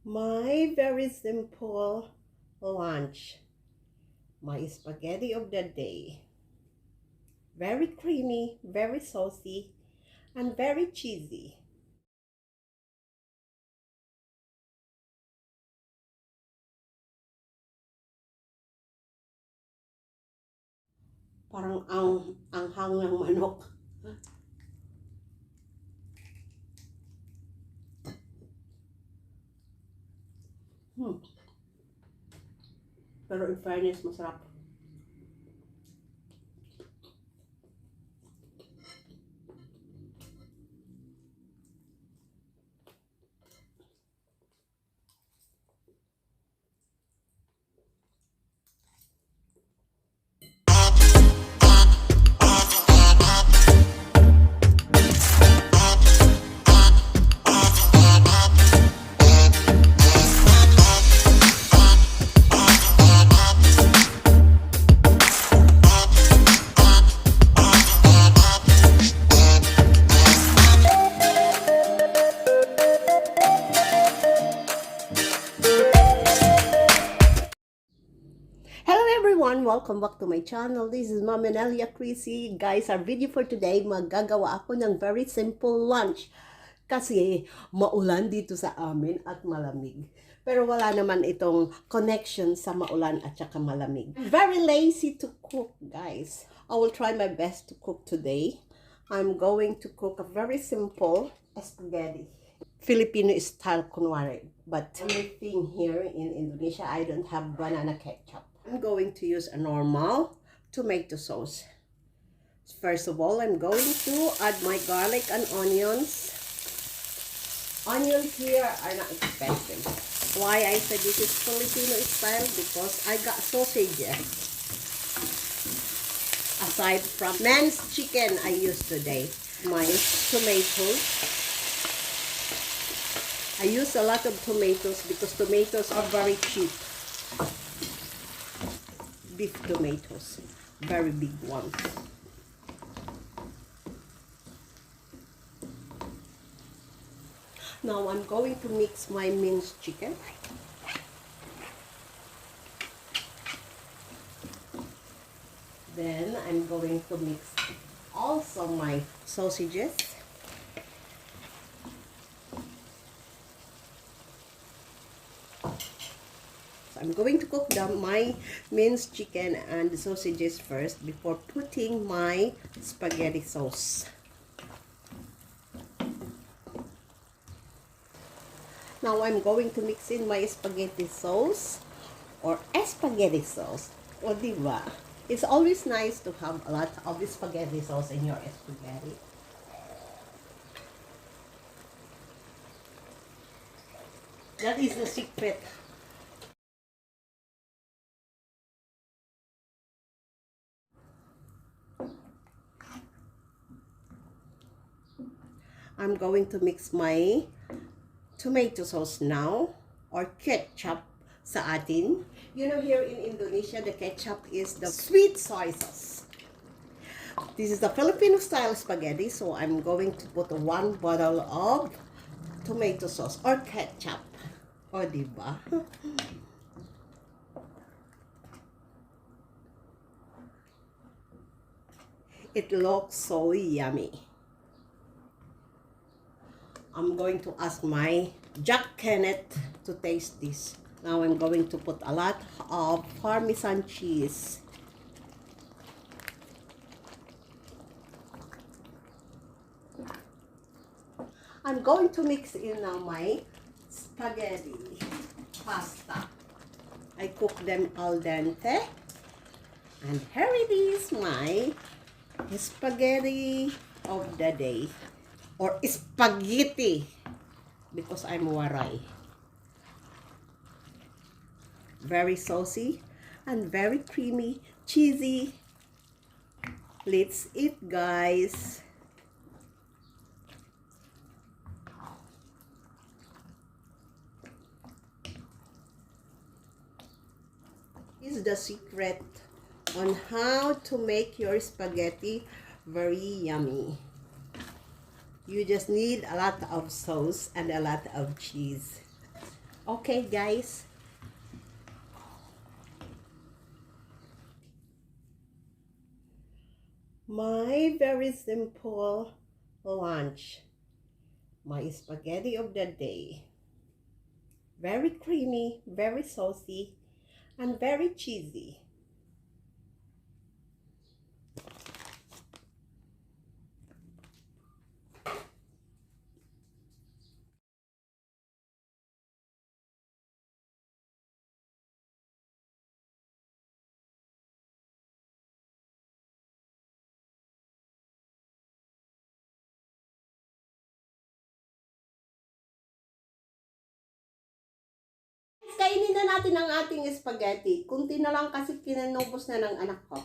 My very simple lunch, my spaghetti of the day. Very creamy, very saucy, and very cheesy. Parang ang hang ng manok. Hmm. Pero in fairness, masarap. Hello everyone! Welcome back to my channel. This is Mama Nelia Creasey. Guys, our video for today, magagawa ako ng very simple lunch. Kasi maulan dito sa amin at malamig. Pero wala naman itong connection sa maulan at saka malamig. Very lazy to cook, guys. I will try my best to cook today. I'm going to cook a very simple spaghetti. Filipino style kunwari. But only thing here in Indonesia, I don't have banana ketchup. I'm going to use a normal tomato sauce. First of all, I'm going to add my garlic and onions. Onions here are not expensive. Why I said this is Filipino style? Because I got sausages. Aside from minced chicken I used today. My tomatoes. I use a lot of tomatoes because tomatoes are very cheap. Beef tomatoes, very big ones. Now I'm going to mix my minced chicken. Then I'm going to mix also my sausages. I'm going to cook my minced chicken and the sausages first before putting my spaghetti sauce. Now I'm going to mix in my spaghetti sauce or spaghetti sauce. O diba? It's always nice to have a lot of spaghetti sauce in your spaghetti. That is the secret. I'm going to mix my tomato sauce now, or ketchup sa atin. You know, here in Indonesia, the ketchup is the sweet soy sauce. This is the Filipino style spaghetti, so I'm going to put 1 bottle of tomato sauce or ketchup. O, diba? It looks so yummy. I'm going to ask my Jack Kenneth to taste this. Now I'm going to put a lot of Parmesan cheese. I'm going to mix in now my spaghetti pasta. I cook them al dente. And here it is, my spaghetti of the day. Or spaghetti, because I'm Waray. Very saucy and very creamy, cheesy. Let's eat, guys. This is the secret on how to make your spaghetti very yummy. You just need a lot of sauce and a lot of cheese. Okay, guys. My very simple lunch. My spaghetti of the day. Very creamy, very saucy, and very cheesy. Kainin na natin ang ating spaghetti. Kunti na lang kasi kinanubos na ng anak ko.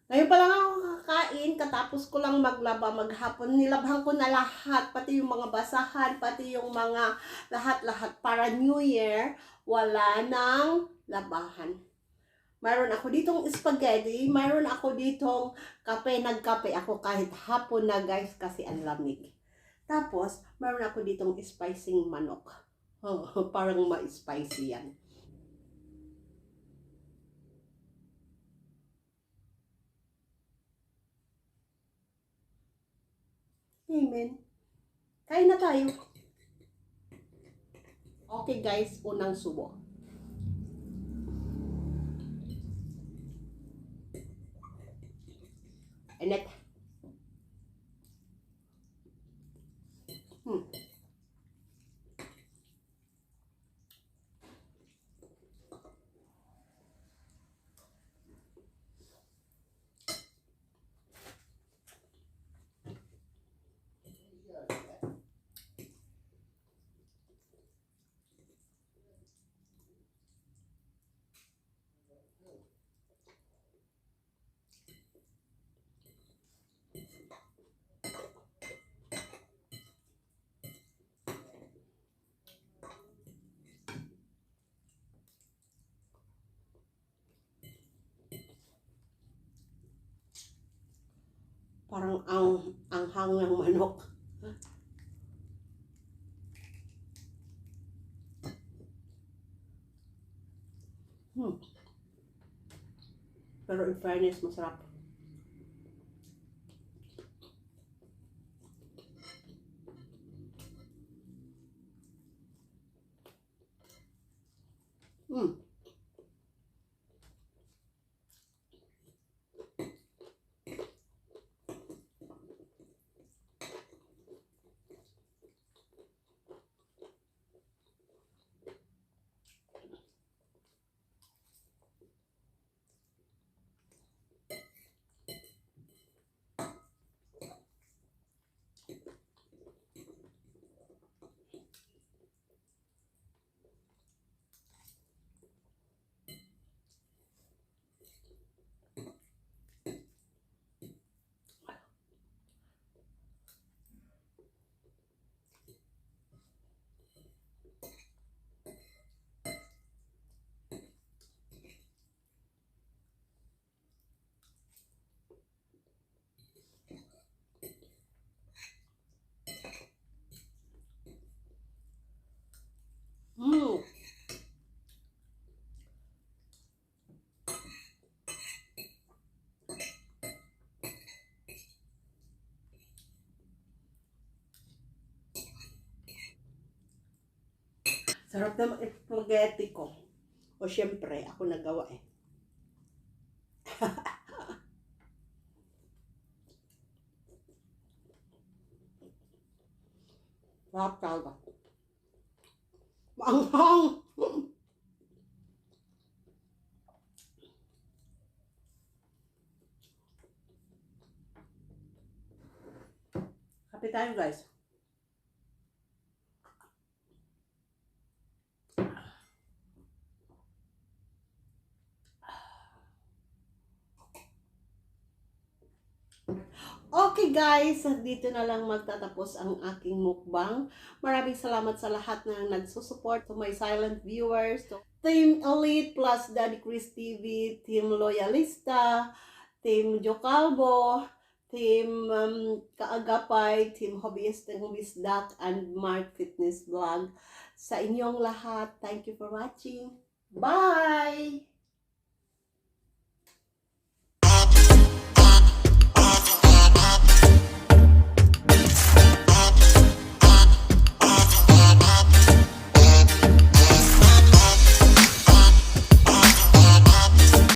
Ngayon pa lang ako kakain, katapos ko lang maglaba maghapon. Nilabhan ko na lahat, pati yung mga basahan, pati yung mga lahat-lahat para New Year, wala nang labahan. Mayroon ako ditong spaghetti, mayroon ako ditong kape, nagkape ako kahit hapon na guys kasi ang lamig. Tapos, mayroon ako ditong spicing manok. Parang ma-spicy yan. Amen. Kain na tayo. Okay guys, unang subo. Init. Hmm. Parang ang hang ng manok. Hmm. Pero in fairness, masarap. Hmm. Hmm. Sarap naman spaghetti ko. O syempre, ako nagawa eh. Sarap talaga. Maanghang! Kape tayo guys. Okay guys, dito na lang magtatapos ang aking mukbang. Maraming salamat sa lahat na nagsusupport, to my silent viewers, to Team Elite plus Daddy Chris TV, Team Loyalista, Team Jocalbo, Team Kaagapay, Team Hobbyist and Hobbyist Duck, and Mark Fitness Vlog. Sa inyong lahat, thank you for watching. Bye!